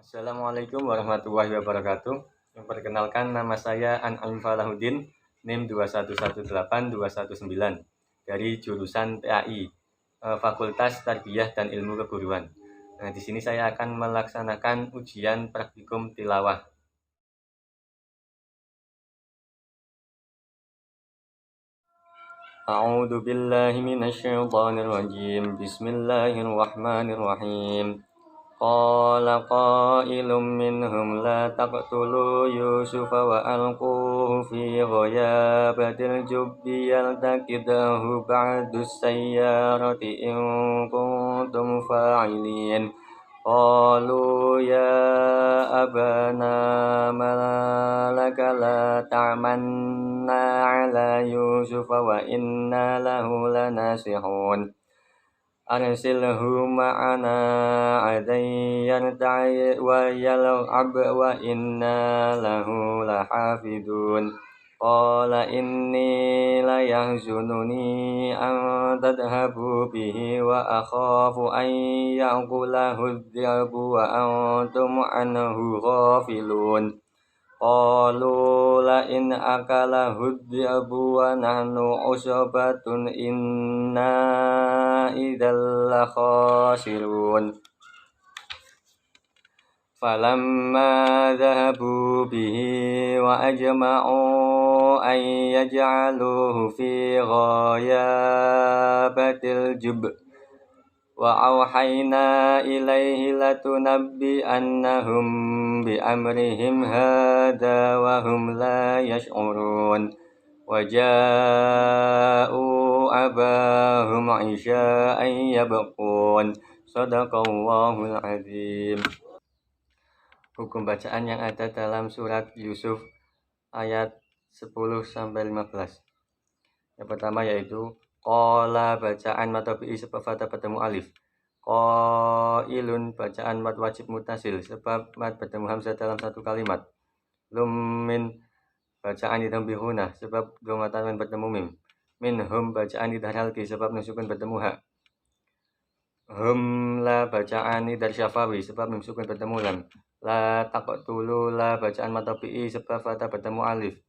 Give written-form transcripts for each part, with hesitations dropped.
Assalamualaikum warahmatullahi wabarakatuh. Perkenalkan, nama saya An'am Falahuddin, NIM 2118219 dari jurusan PAI, Fakultas Tarbiyah dan Ilmu Keguruan. Nah, di sini saya akan melaksanakan ujian praktikum tilawah. A'udzu billahi minasyaitonir rajim. Bismillahirrahmanirrahim. Qala qailum minhum la taqtulu Yusufa wa alquhu fi ghayabatil jubbi yaltaqidahu ba'dus sayyarati in kuntum fa'ilin. Qalu ya abana malaka la ta'manna ala Yusufa wa inna lahu lanasihun. Arsilhu ma'ana adan yarta'i wa yal'ab wa inna lahu lahafidun. Qala inni la yahzununi an tadhhabu bihi wa akhafu an ya'kulahu adh-dhi'bu wa antum anhu ghafilun. Qalu la in akalahu adh-dhi'bu wa nahnu usbatun inna idzal la khasirun. Falamma dhahabu bihi wa ajma'u an yaj'aluhu fi ghayabatil jub wa awhayna ilaihi latunabbi'annahum bi amrihim hadha wa hum la yash'urun. Wa ja'u abahum 'isha'an yabqun. Shadaqallahul azim. Hukum bacaan yang ada dalam surat Yusuf ayat 10-15. Yang pertama yaitu qala, bacaan mad tabi'i sebab fathah bertemu alif. Qailun, bacaan mad wajib mutasil sebab mad bertemu hamzah dalam satu kalimat. Min, bacaan idgham bi ghunah sebab dua tanwin bertemu mim. Minhum, bacaan idgham halqi sebab nun sukun bertemu ha. Hum, la, bacaan idgham syafawi sebab nun sukun bertemu lam. La taqtulu, la, bacaan mad tabi'i sebab fathah bertemu alif.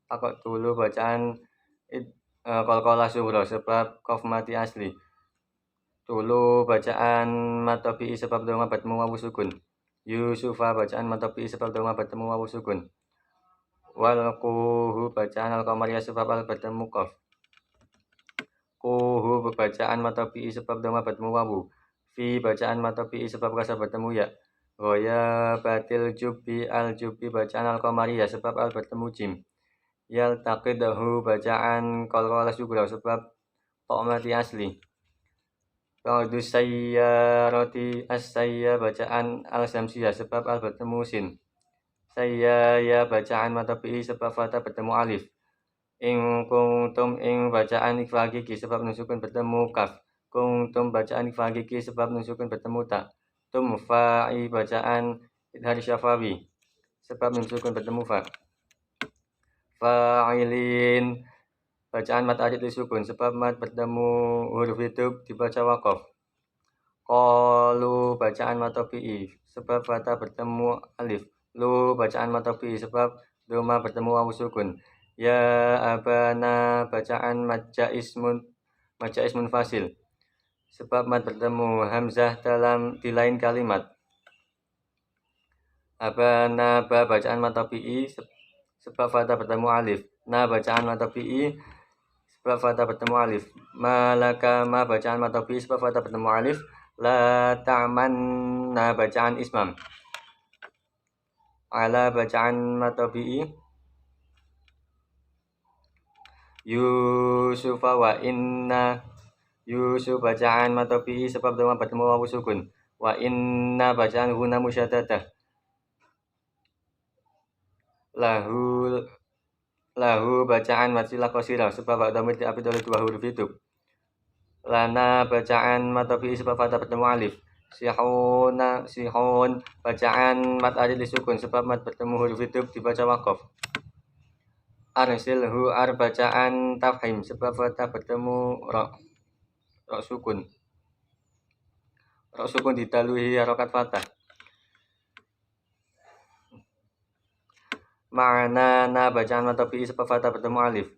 Taqtulu, bacaan qalqalah sughra sebab qaf mati asli. Tulu, bacaan mad tabi'i sebab dhamma bertemu wawu sukun. Yusufa, bacaan mad tabi'i sebab dhamma bertemu wawu sukun. Walquhu, bacaan al-qamariyah sebab al bertemu qaf. Quhu, bacaan mad tabi'i sebab dhamma bertemu wawu. Fi, bacaan mad tabi'i sebab kasrah bertemu ya. Ghayabatil jubbi, al-jubbi, bacaan al-qamariyah sebab al bertemu jim. Yaltaqidahu, bacaan qalqalah sughra sebab ta mati asli. Ba'dus sayyarati, as-sayya, bacaan al-samsiyah sebab al bertemu sin. Sayyaya, bacaan mad tabi'i sebab fathah bertemu alif. In kuntum, ing, bacaan ikhfa hakiki sebab nun sukun bertemu kaf. Kuntum, bacaan ikhfa hakiki sebab nun sukun bertemu ta. Tum, fa'i, bacaan idgham syafawi sebab nun sukun bertemu fa. Fa'ilin, bacaan mad arid sukun sebab mad bertemu huruf hidup dibaca waqaf. Qalu, bacaan mad tabi'i sebab fathah bertemu alif. Lu, bacaan mad tabi'i sebab dhamma bertemu wawu sukun. Ya abana, bacaan majja ismun fasil sebab mad bertemu hamzah di lain kalimat. Abana, ba, bacaan mad tabi'i sebab fathah bertemu alif. Na, bacaan mad tabi'i sebab fathah bertemu alif. Malaka, ma, bacaan mad tabi'i sebab fathah bertemu alif. La ta'manna, bacaan ismam. Ala, bacaan mad tabi'i. Yusufa wa inna, Yusuf, bacaan mad tabi'i sebab dhamma bertemu wawu sukun. Wa inna, bacaan guna musyaddadah. Lahu, bacaan mad silah qasirah sebab dhamma diapit oleh dua huruf hidup. Lana, bacaan mad tabi'i sebab fathah bertemu alif. Sihun, bacaan mad arid sukun sebab mad bertemu huruf hidup dibaca waqaf. Arsilhu, ar, bacaan tafhim sebab fathah bertemu ra sukun. Ra sukun didahului harokat fathah. Ma'ana na bacaan mad tabi'i sebab fatah bertemu alif.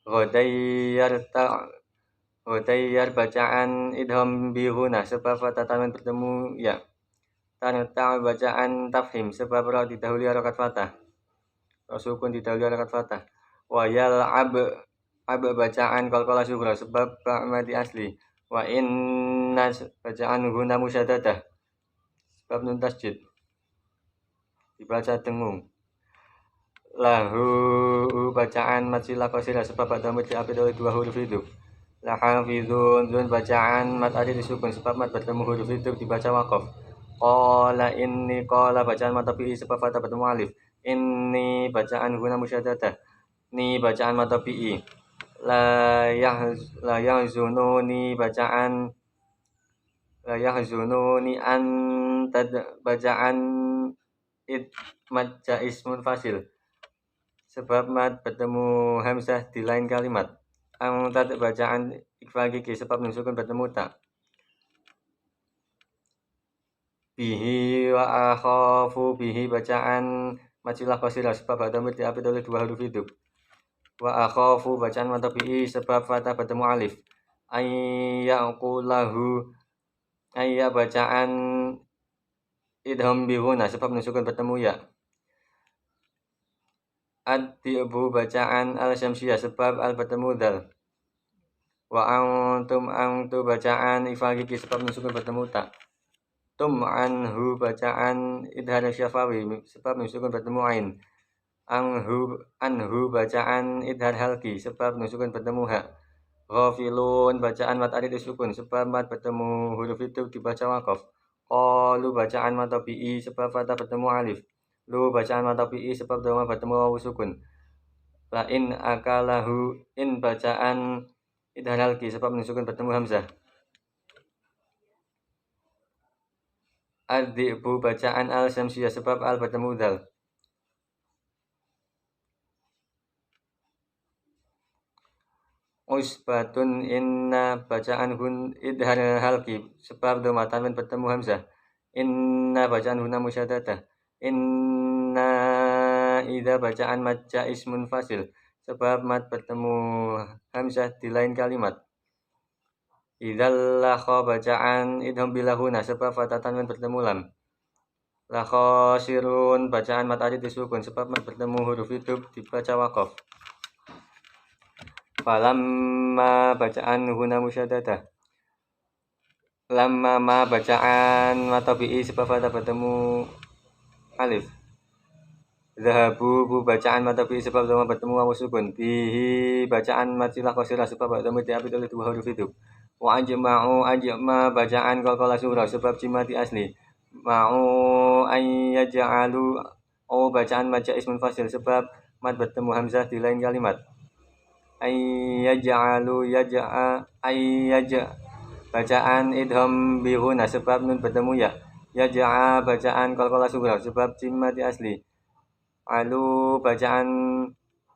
Ghodayyar bacaan idgham bi ghunah sebab fatah tanwin bertemu ya. Tanata bacaan tafhim sebab ra didahului harakat fatah. Sukun didahului harakat fatah. Wa ab bacaan qalqalah sughra sebab ba mati asli. Wa inna bacaan guna musyaddadah sebab nun tasjid dibaca dengung. Lahu bacaan mad silah qasirah sebab pada mad diapit oleh dua huruf hidup. La hafizun zun bacaan mad alif disukun sebab mad bertemu huruf hidup dibaca waqaf. Qala bacaan mad tabi'i sebab fatah bertemu alif. Inni bacaan guna musyaddadah. Ni bacaan mad tabi'i. La yahzununi bacaan la yahzununi antad bacaan mad jaiz munfasil sebab mad bertemu hamzah di lain kalimat. Antad bacaan ikhfa gigi sebab nun sukun bertemu ta. Bihi wa akhafu bihi bacaan mad silah qasirah sebab pada mad diapit oleh dua huruf hidup. Wa akhafu bacaan mad tabi'i sebab fatah bertemu alif. Ayyaqulahu ayya bacaan idgham bi ghunah sebab nun sukun bertemu ya. Ad-di'bu bacaan al-syamsiyah sebab al bertemu dal. Wa antu bacaan ikhfa gigi sebab nun sukun bertemu ta. Tum anhu bacaan idhar syafawi sebab nun sukun bertemu ain. Anhu bacaan idhar halki sebab nun sukun bertemu ha. Ghafilun bacaan mad alif disukun sebab mad bertemu huruf itu dibaca waqaf. Qalu bacaan mad tabi'i sebab fatah bertemu alif. Lu bacaan mad tabi'i sebab dhamma bertemu wawu sukun. La in akalahu in bacaan idhar halki sebab nun sukun bertemu hamzah. Ad-di'bu bacaan al-syamsiyah sebab al bertemu dal. Usbatun inna bacaan hun idhar halki sebab dhamma tanwin bertemu hamzah. Inna bacaan huna musyaddadah. Inna idza bacaan mad jaiz munfasil sebab mad bertemu hamzah di lain kalimat. Idzal lakha bacaan idgham bilahuna sebab fatah tanwin bertemu lam. La khasirun bacaan mad alif disukun sebab mad bertemu huruf hidup dibaca waqaf. Falamma bacaan huna musyaddadah. Lamma ma bacaan mad tabi'i sebab fatah bertemu alif. Zahabu bu bacaan mad tabi'i sebab dhamma bertemu wawu sukun. Bihi bacaan mad silah qasirah sebab bertemu diapit oleh dua huruf hidup. Wa ajma bacaan qalqalah sughra sebab cimati asli. Ma'u ayyaj'alu bacaan mad jaiz munfasil sebab mad bertemu hamzah di lain kalimat. Ayyaj'alu bacaan idgham bi ghunah sebab nun bertemu ya. Yaj'a bacaan qalqalah sughra sebab cimati asli. Alu bacaan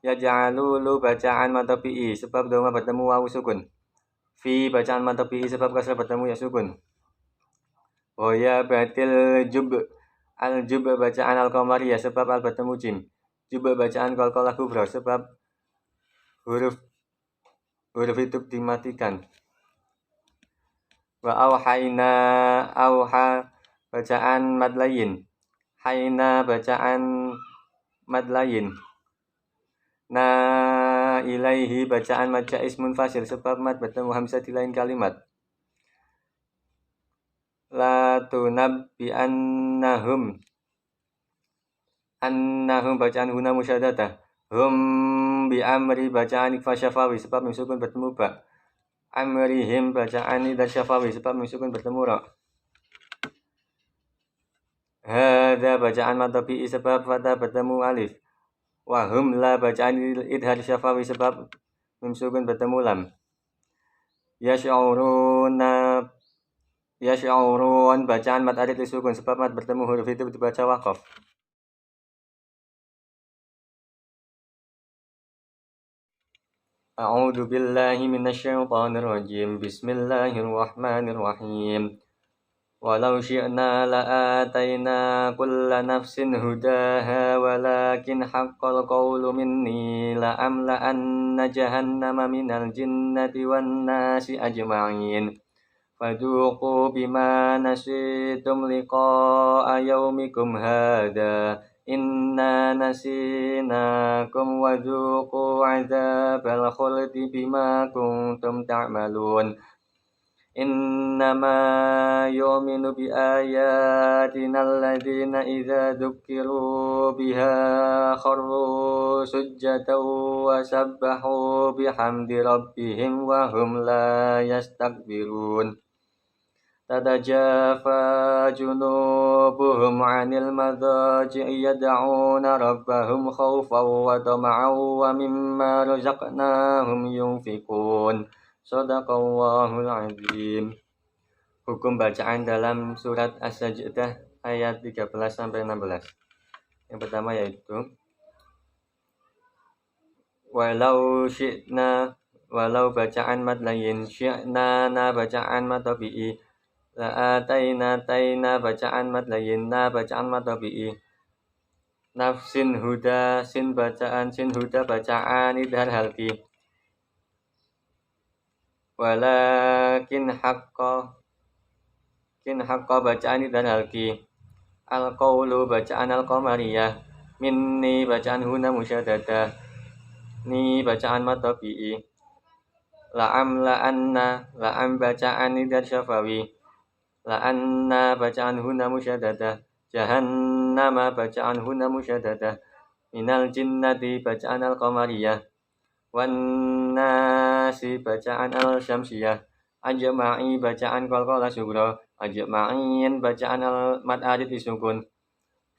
yaj'alu lu bacaan mad tabi'i sebab dhamma bertemu wawu sukun. Fi bacaan mad tabi'i sebab kasrah bertemu ya sukun. Hoya batil jub al-jub bacaan al-qamariyah sebab al bertemu jim. Jub bacaan qalqalah kubra sebab huruf hidup dimatikan. Wa auha bacaan mad layin. Haina bacaan mad layin. Na ilaihi bacaan mad jaiz munfasil sebab mad bertemu hamzah di lain kalimat. La tunabbi annahum bacaan huna musyaddadah. Hum bi amri bacaan ikhfa syafawi sebab nun sukun bertemu ba. Amrihim bacaan idhar syafawi sebab nun sukun bertemu ra. Hadza bacaan mad tabi'i sebab fatah bertemu alif. Wa hum la bacaan idhar syafawi sebab nun sukun bertemu lam. Yash'urun bacaan mad alif disukun sebab mad bertemu huruf itu dibaca waqaf. A'udzu billahi minasyaitonir rajim. Bismillahirrahmanirrahim. ولو شئنا لآتينا كل نفس هداها ولكن حق القول مني لأملأن جهنم من الجنة والناس أجمعين فذوقوا بما نسيتم لقاء يومكم هذا إنا نسيناكم وذوقوا عذاب الخلد بما كنتم تعملون إنما يؤمن بآياتنا الذين إذا ذكروا بها خروا سجدا وسبحوا بحمد ربهم وهم لا يستكبرون تتجافى جنوبهم عن المضاجع يدعون ربهم خوفا وطمعا ومما رزقناهم ينفقون Shadaqallahul Azim. Hukum bacaan dalam surat As-Sajdah ayat 13-16. Yang pertama yaitu walau syi'na, walau bacaan mad lain, syi'na na bacaan mad tabi'i, la ataina taina bacaan mad lain, na bacaan mad tabi'i, nafsin huda sin bacaan sin huda bacaan idhar halki, walakin haqqa bacaan idhar halki, al-qawlu bacaan al-qamariyah, minni bacaan huna musyaddadah, ni bacaan mad tabi'i, la'am bacaan idhar syafawi, la'anna bacaan huna musyaddadah, jahannama bacaan huna musyaddadah, minal jinnati bacaan al-qamariyah, wan nasi bacaan al-syamsiyah, ajma'i bacaan qalqalah sughra, ajma'in bacaan al-mad adid disukun,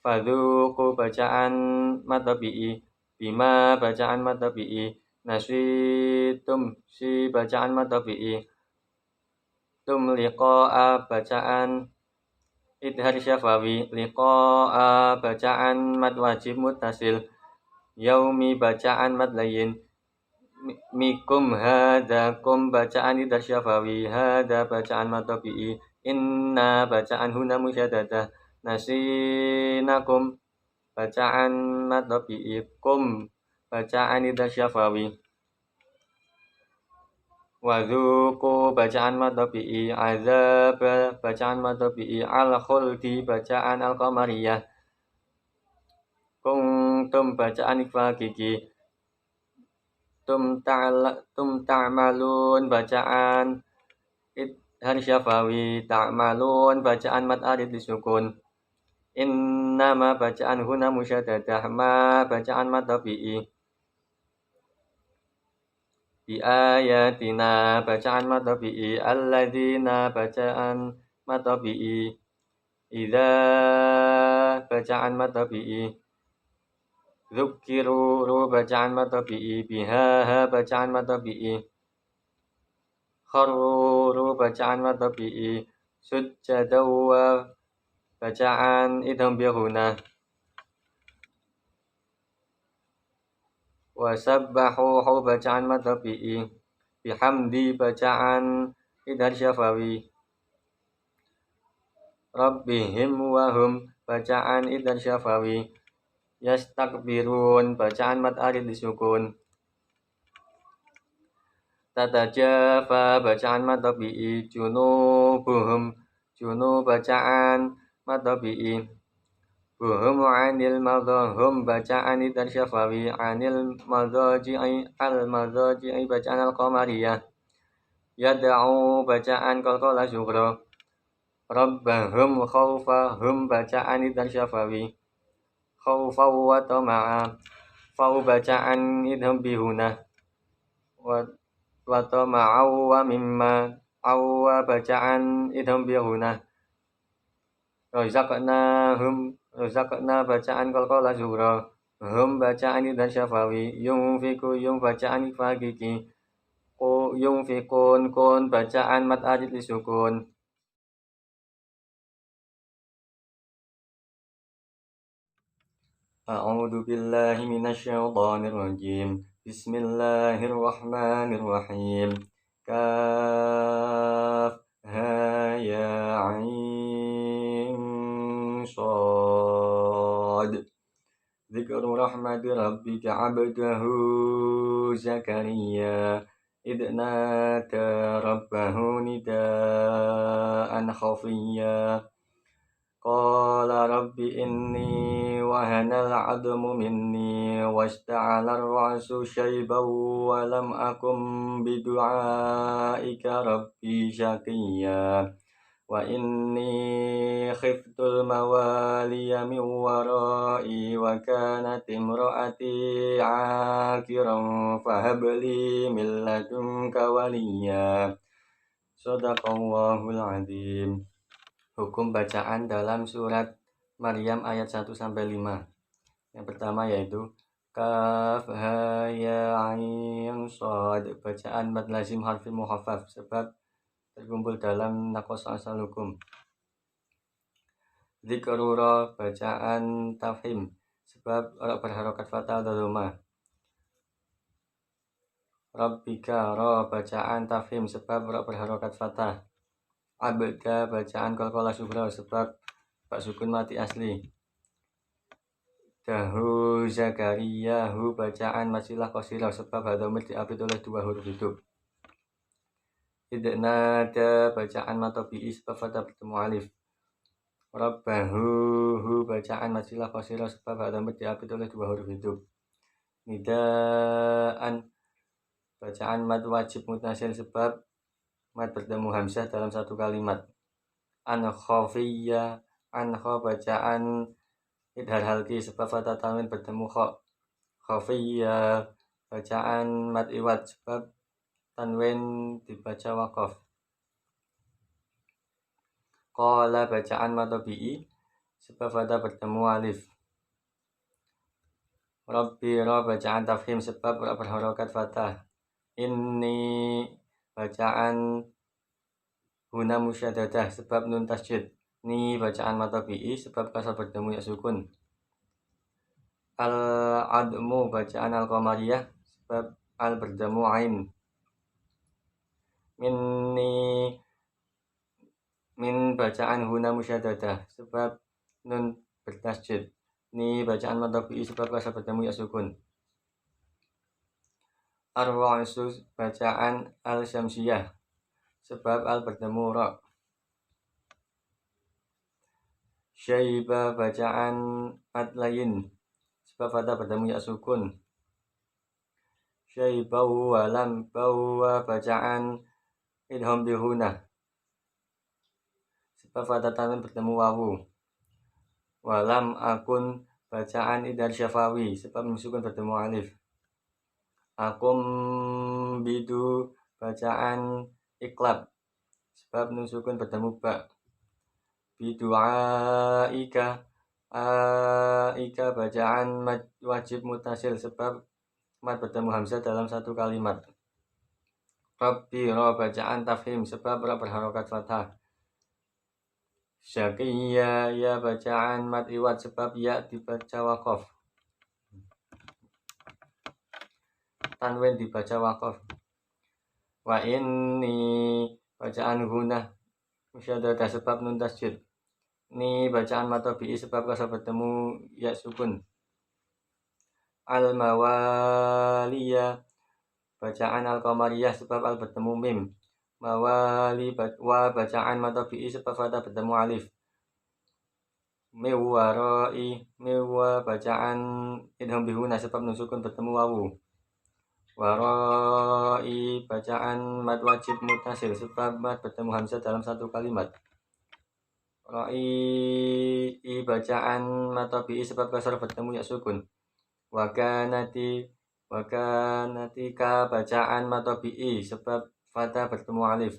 fadzuqu bacaan mad tabi'i, bima bacaan mad tabi'i, nasitum si bacaan mad tabi'i, tum liqa'a bacaan idhar syafawi, liqa'a bacaan mad wajib muttasil, yaumi bacaan mad layin, mikum hadakum bacaan idhar syafawi, hada bacaan mad tabi'i, inna bacaan huna musyaddadah, nasinakum bacaan mad tabi'i, kum bacaan idhar syafawi, wadzuqu bacaan mad tabi'i, azab bacaan mad tabi'i, al-khuldi bacaan al-qamariyah, kuntum bacaan ikhfa gigi, tum ta'malun bacaan idhar syafawi, ta'malun bacaan mad adid disukun, innama bacaan huna musyaddadah, ma bacaan mad tabi'i, bi ayatina bacaan mad tabi'i, alladzina bacaan mad tabi'i, idza bacaan mad tabi'i, Zukiru ru bacaan mad tabi'i, biha bacaan mad tabi'i, kharru ru bacaan mad tabi'i, sujjadaw bacaan idham bihuna, wasabbahu bacaan mad tabi'i, bihamdi bacaan idhar syafawi, rabbihim wahum bacaan idhar syafawi, yastakbirun bacaan mad adid disukun, tatajafa bacaan mad tabi'i, junubuhum junub bacaan mad tabi'i, buhum anil madhahum bacaan idhar syafawi, anil madhaji'i al-madhaji'i bacaan al-qamariyah, yad'u bacaan qalqalah sughra, rabbahum khawfahum bacaan idhar syafawi, khawfaw wa tama'a, fau bacaan idham bihuna, wa tama'aw wa mimma, awwa bacaan idham bihuna, razaqna bacaan qalqalah sughra, hum bacaan idhar syafawi, yunfiku bacaan ikhfa gigi, yunfikun kun bacaan mad adid disukun. A'udzu billahi minasyaitonir rajim. Bismillahirrahmanirrahim. Kaf ha ya 'ain صاد ذكر رحمة ربك عبده زكريا إذ نادى ربه نداء خفيا قال رب إني وهن العظم مني واشتعل الرأس شيبا ولم أكن بدعائك ربي شقيا وإني خفت الموالي من ورائي وكانت امرأتي عاقرا فهب لي من لدنك وليا Shadaqallahul Adzim. Hukum bacaan dalam surat Maryam ayat 1-5. Yang pertama yaitu Kaf ha ya ain shad, bacaan mad lazim harfi muhaffaf sebab terkumpul dalam naqas asal hukum. Dzikrura, bacaan tafhim sebab ra berharokat fathah atau dhamma. Rabbika, ra, bacaan tafhim sebab ra berharokat fathah. Abda, bacaan qalqalah sughra sebab bak sukun mati asli. Dahu Zakaria, hu, bacaan masilah qasirah sebab hadamir diapit oleh dua huruf hidup. Idnada, bacaan matobi'i sebab fathah bertemu alif. Rabbahu, hu, bacaan masilah qasirah sebab hadamir diapit oleh dua huruf hidup. Nidaan, bacaan mad wajib mutasil sebab mad bertemu hamzah dalam satu kalimat. An khafiyya, an kha, bacaan idhar halki sebab fathah tanwin bertemu kha. Khafiyya, bacaan mad iwad sebab tanwin dibaca waqaf. Qala, bacaan mad tabi'i sebab fathah bertemu alif. Rabbi, ra, bacaan tafhim sebab ra berharokat fathah. Inni, bacaan huna musyaddadah sebab nun tasjid. Ni, bacaan mad tabi'i sebab kasar bertemu ya sukun. Al-admu, bacaan al-qamariyah sebab al bertemu ain. Minni, min, bacaan huna musyaddadah sebab nun bertasjid. Ni, bacaan mad tabi'i sebab kasar bertemu ya sukun. Ar-ra'su, bacaan al-syamsiyah sebab al bertemu ra. Syaiba, bacaan adlayin sebab fathah bertemu ya sukun. Syaibau walam, bawa, bacaan idham bihuna sebab fathah tanwin bertemu wawu. Walam akun, bacaan idhar syafawi sebab sukun bertemu alif. Akum bidu, bacaan iklab sebab nun sukun bertemu ba. Bidu'aika, aika, bacaan mad wajib mutasil sebab mad bertemu hamzah dalam satu kalimat. Rabbi, ra, bacaan tafhim sebab ra berharokat fathah. Syaqiyya, ya, bacaan mad iwad sebab ya dibaca waqaf. Tanwin dibaca waqaf. Wa inni, bacaan gunah musyaddadah sebab nun tasjid. Ni, bacaan mad tabi'i sebab kasar bertemu ya sukun. Al-mawaliya, bacaan al-qamariyah sebab al bertemu mim. Mawali, wa, bacaan mad tabi'i sebab fathah bertemu alif. Miwarai, miwa, bacaan idham bihuna sebab nun sukun bertemu wawu. Warai, bacaan mad wajib mutasil sebab mad bertemu hamzah dalam satu kalimat. Ra'i, bacaan mad tabi'i sebab kasar bertemu ya sukun. Wakanati, wakanatika, bacaan mad tabi'i sebab fathah bertemu alif.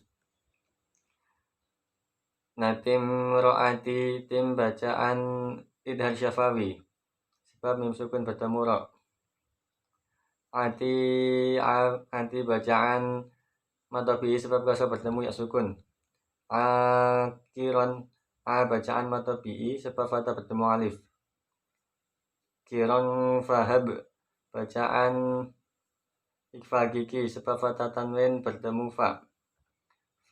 Natim ro'ati, tim, bacaan idhar syafawi sebab mim sukun bertemu ra. Ati, bacaan mad tabi'i sebab kasar bertemu ya sukun. Akiron, bacaan mad tabi'i sebab fathah bertemu alif. Kiron fahab, bacaan ikfa gigi sebab fathah tanwin bertemu fa.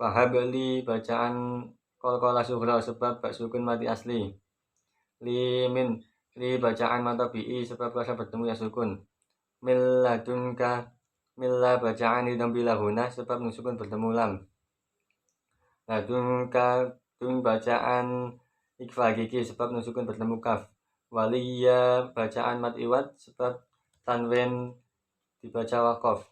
Fahabli, bacaan qalqalah sughra sebab bak sukun mati asli. Limin, Li bacaan matabi'i sebab rasa bertemu ya sukun. Milladunka milla bacaan idam bilahuna sebab nusukun bertemu lam. Ladunka tun bacaan ikfa gigi sebab nusukun bertemu kaf. Waliya bacaan mat iwat sebab tanwin dibaca wakof.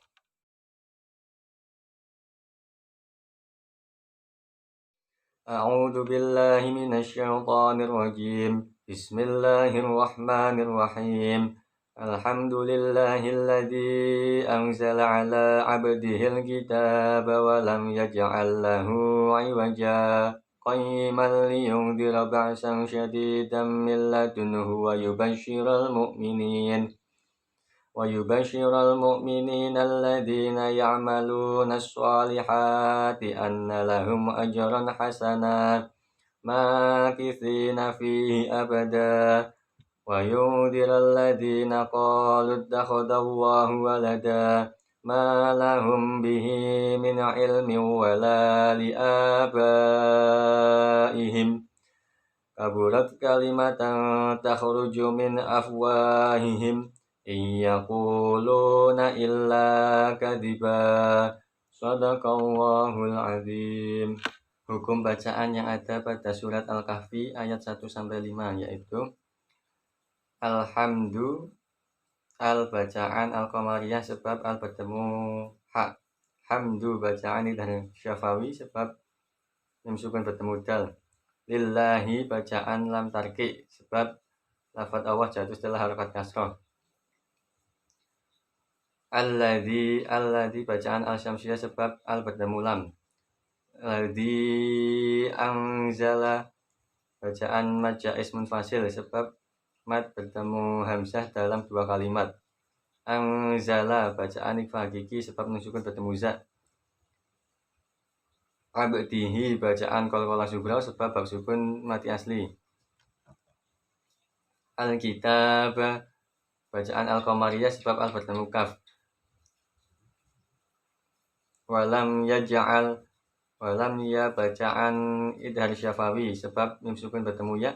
A'udzu billahi minasyaitonir rajim. Bismillahirrahmanirrahim. Alhamdulillahilladzi anzala ala 'abdihil kitaba wa lam yaj'al lahu 'iwaja qayyiman liyundhira ba'san syadidan min ladunhu wa yubashshiral mu'minina alladhina ya'maluna as-solihati anna lahum ajran hasana makithina fihi abada wa yundhiral ladhina qalu ittakhadallahu walada ma lahum bihi min ilmin wala liabaihim kaburat kalimatan takhruju min afwahihim yaquluna illa kadiba. Shadaqallahul azim. Hukum bacaan yang ada pada surat Al-Kahfi ayat 1-5 yaitu Alhamdu al-bacaan al-qamariyah sebab al bertemu ha. Hamdu bacaan dan syafawi sebab mim sukun bertemu dal. Lillahi bacaan lam tarki sebab lafaz Allah jatuh setelah harakat kasrah. Alladzi bacaan al-syamsiyah sebab al bertemu lam. Alladzi anzala bacaan mad jaiz munfasil sebab mad bertemu hamzah dalam dua kalimat. Anzala bacaan ikhfa hakiki sebab nusukun bertemu za. Abdihi bacaan qalqalah sughra sebab bab sukun mati asli. Al-kitab bacaan al-qamariyah sebab al bertemu kaf. Walam ya bacaan idhar syafawi sebab mim sukun bertemu ya.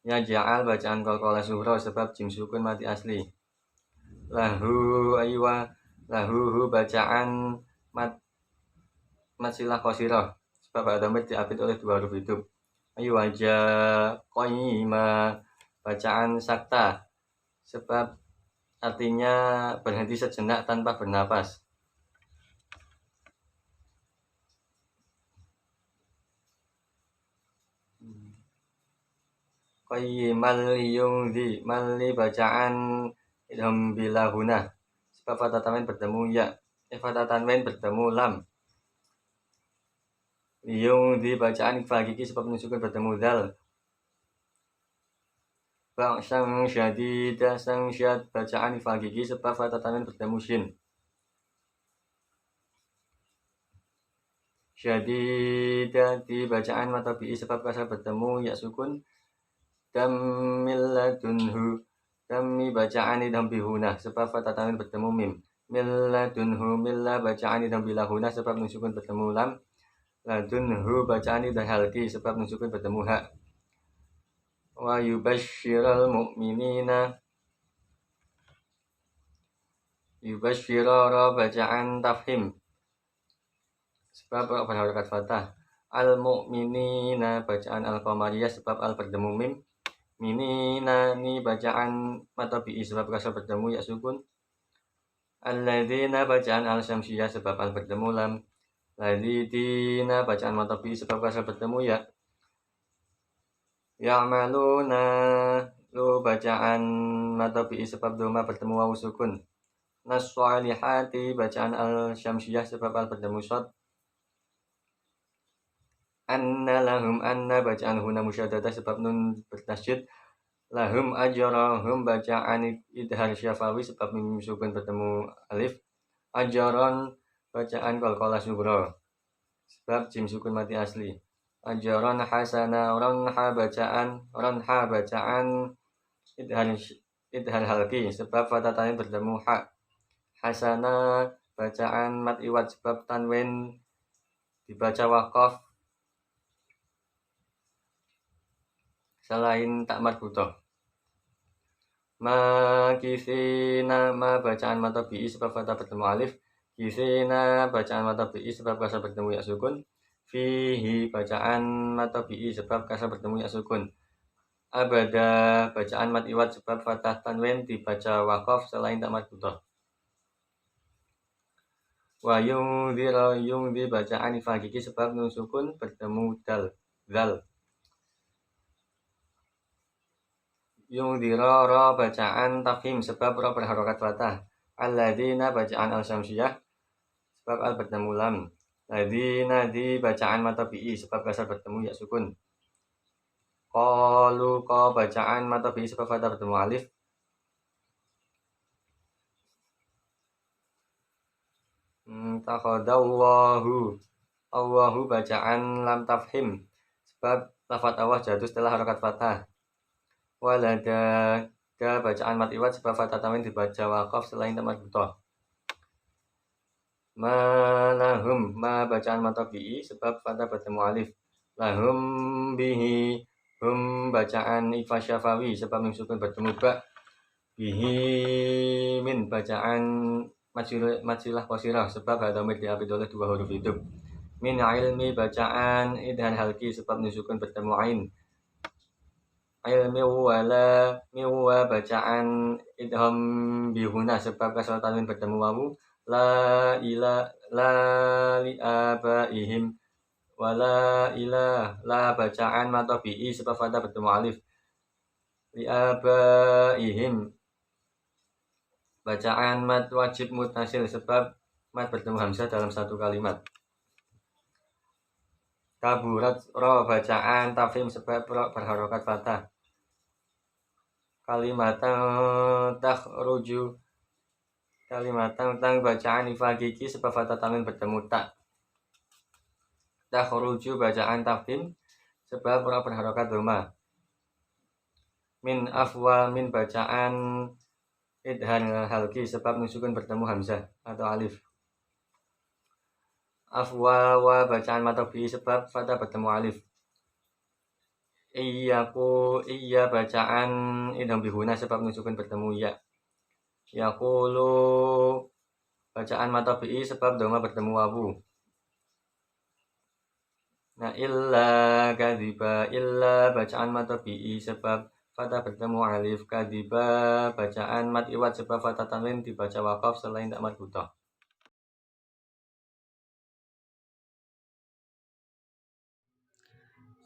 Ya ja'al bacaan qalqalah sughra sebab jim sukun mati asli. Lahu bacaan mat silah qasirah sebab ada mad diapit oleh dua huruf hidup. Aywaja qayyima bacaan sakta sebab artinya berhenti sejenak tanpa bernapas. Qayyimal liyungdi mali bacaan idham bilahuna sebab fathah tanwin bertemu ya. Fathah tanwin bertemu lam. Liyungdi bacaan ikhfa hakiki sebab nusukun bertemu dal. Ba'san syadidah sang syad bacaan ikhfa hakiki sebab fathah tanwin bertemu shin. Syadidah di bacaan matabi'i sebab kasar bertemu ya sukun. Damilladunhu dammi bacaan idham bihuna sebab fathah tanwin bertemu mim. Milladunhu milla bacaan idham bilahuna sebab nusukun bertemu lam. Ladunhu bacaan idham halki sebab nusukun bertemu ha. Wa yubashshiral mu'minina yubashshirara bacaan tafhim sebab berharakat fathah. Al-mu'minina bacaan al-qamariyah sebab al bertemu mim. Minina ni bacaan matabi'i sebab kasar bertemu ya sukun. Alladzina bacaan al-syamsiyah sebab al bertemu lam. Ladzina bacaan matabi'i sebab kasar bertemu ya. Ya'maluna lu bacaan matabi'i sebab doma bertemu wawu sukun. Nas-solihati bacaan al-syamsiyah sebab al bertemu shad. Anna lahum anna bacaan huna musyaddadah sebab nun bertasydid. Lahum ajrahum bacaan idhar syafawi sebab mim sukun bertemu alif. Ajron bacaan qalqalah sughra sebab jim sukun mati asli. Ajron hasana ronha bacaan idhar halki sebab fathah tanwin bertemu ha. Hasana bacaan mat iwat sebab tanwin dibaca waqaf selain tak marbutoh. Makisina ma bacaan mata bi sebab fathah bertemu alif. Kisina bacaan mata bi sebab kasar bertemu ya sukun. Fihi bacaan mata bi sebab kasar bertemu ya sukun. Abada bacaan mat iwat sebab fathah tanwin dibaca wakaf selain tak marbutoh. Wa yungdi bacaan ifagiki sebab nun sukun bertemu dal. Yungdiro ro bacaan tafhim sebab ro berharokat fathah. Alladzina bacaan al-syamsiyah sebab al bertemu lam. Ladzina di bacaan mata bi'i sebab kasar bertemu ya sukun. Qalu ko bacaan mata bi'i sebab fathah bertemu alif. Allahu bacaan lam tafhim sebab lafaz Allah jatuh setelah harokat fathah. Walada bacaan mat iwat sebab fathah tamim dibaca wakaf selain tempat butoh. Malahum ma bacaan mata bi'i sebab fathah bertemu alif. Lahum bihi hum bacaan ifa syafawi sebab mim sukun bertemu ba. Bihi min bacaan matsilah qasirah sebab ada damir diapit oleh dua huruf hidup. Min ilmi bacaan idhan halki sebab mim sukun bertemu ain. Ilmi wala miwa bacaan idham bihuna sebab kasar tanwin bertemu wawu. La li abaihim wala ilah la bacaan mata bi'i sebab fathah bertemu alif. Li abaihim bacaan mat wajib mutasil sebab mat bertemu hamzah dalam satu kalimat. Kaburat ro bacaan tafhim sebab ro berharokat fathah. Kalimatan takhruju kalimatan tang bacaan ifagiki sebab fathah tamim bertemu tak. Takhruju bacaan tafhim sebab ro berharokat dhamma. Min afwa min bacaan idhan halki sebab nusukun bertemu hamzah atau alif. Afwa wa bacaan mata bi sebab fathah bertemu alif. Iya bacaan idham bihuna sebab nusukun bertemu ya. Yaqulu bacaan mata bi sebab dhamma bertemu wawu. Nah illa kadiba illa bacaan mata bi sebab fathah bertemu alif. Kadiba bacaan mat iwat sebab fathah tanwin dibaca wakaf selain tak marbutoh.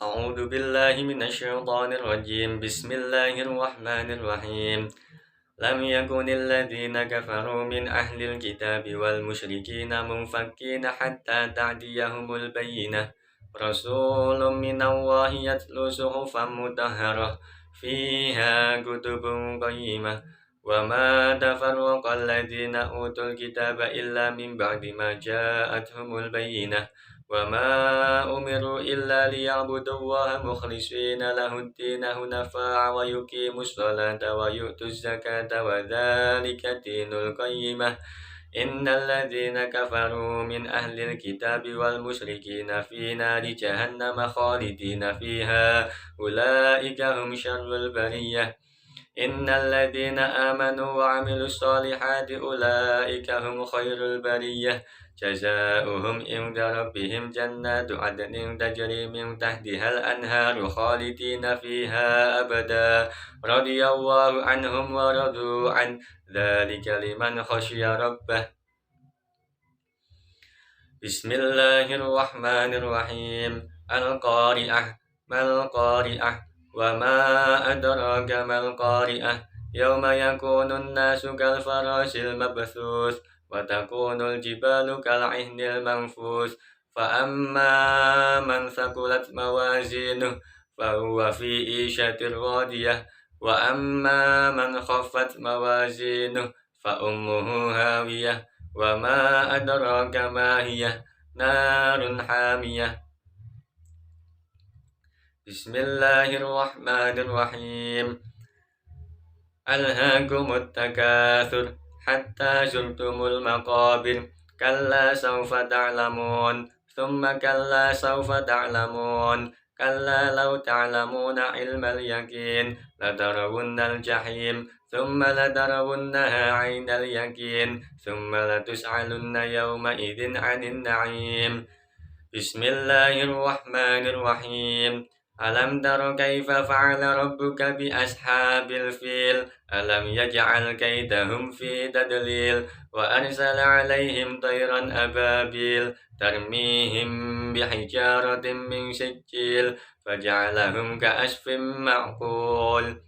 A'udzu billahi minasyaitonir rajim. Bismillahirrahmanirrahim. Lam yakunil ladzina kafaru min ahlil kitabi wal musyrikina munfakkina hatta ta'tiyahumul bayyinah. Rasulun minallahi yatlu suhufan mutahharah fiha kutubun qayyimah. Wa ma tafarraqal ladzina utul kitaba illa min ba'di ma ja'atuhumul bayyinah. Wa ma umiru illa liya'budu Allaha mukhlishina lahud-din hunafa'a wa yuqimus sholata wa yu'tuz zakata wa dzalika dinul qayyimah. Innal ladzina kafaru min ahlil kitabi wal musyrikina fi nari jahannam khalidina fiha ulaika hum syarrul bariyah. Innal ladzina amanu wa 'amilus sholihati ulaika hum khairul bariyah. Jazaohum inda rabbihim jannatu adnin tajri min tahtihal anharu khalidina fiha abada. Radiyallahu anhum wa radu an. Dzalika liman khasyiya rabbah. Bismillahirrahmanirrahim. Al-Qari'ah. Mal Qari'ah. Wa ma adraka mal Qari'ah. Yauma yakunun nasu kal farasil mabthus wa takunul jibalu kal ihnil manfus. Fa amma man thaqulat mawazinuh fa huwa fi 'ishatir radiyah. Wa amma man khaffat mawazinuh fa ummuhu hawiyah. Wa ma adraka ma hiya narun hamiyah. Bismillahirrahmanirrahim. Alhaakumut takatsur hatta zurtumul maqabir. Kalla sawfa ta'lamun thumma kalla sawfa ta'lamun كلا لو تعلمون علم اليقين لترون الجحيم ثم لترونها عين اليقين ثم لتسألن يومئذ عن النعيم بسم الله الرحمن الرحيم ألم تر كيف فعل ربك بأصحاب الفيل ألم يجعل كيدهم في تدليل وأرسل عليهم طيرا أبابيل ترميهم بحجارة من سجيل فجعلهم كعصف مأكول.